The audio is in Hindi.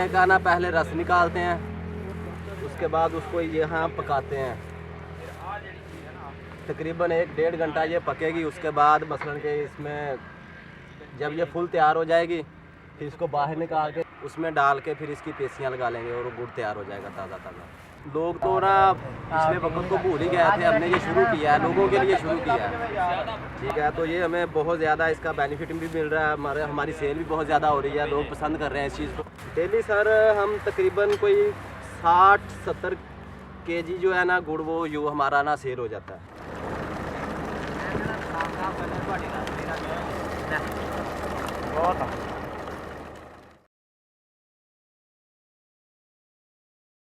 गन्ने का ना पहले रस निकालते हैं, उसके बाद उसको यहाँ पकाते हैं। तकरीबन 1-1.5 घंटा ये पकेगी। उसके बाद मसलन के इसमें जब ये फुल तैयार हो जाएगी फिर इसको बाहर निकाल के उसमें डाल के फिर इसकी पेसियाँ लगा लेंगे और गुड़ तैयार हो जाएगा ताज़ा ताज़ा। लोग तो ना पिछले वक्त को भूल ही गए थे, हमने ये शुरू किया है, लोगों के लिए शुरू किया है। ठीक है, तो ये हमें बहुत ज़्यादा इसका बेनिफिट भी मिल रहा है, हमारी सेल भी बहुत ज़्यादा हो रही है, लोग पसंद कर रहे हैं इस चीज़ को। डेली सर हम तकरीबन कोई 60-70 kg जो है ना गुड़ वो यूँ हमारा ना सेल हो जाता है।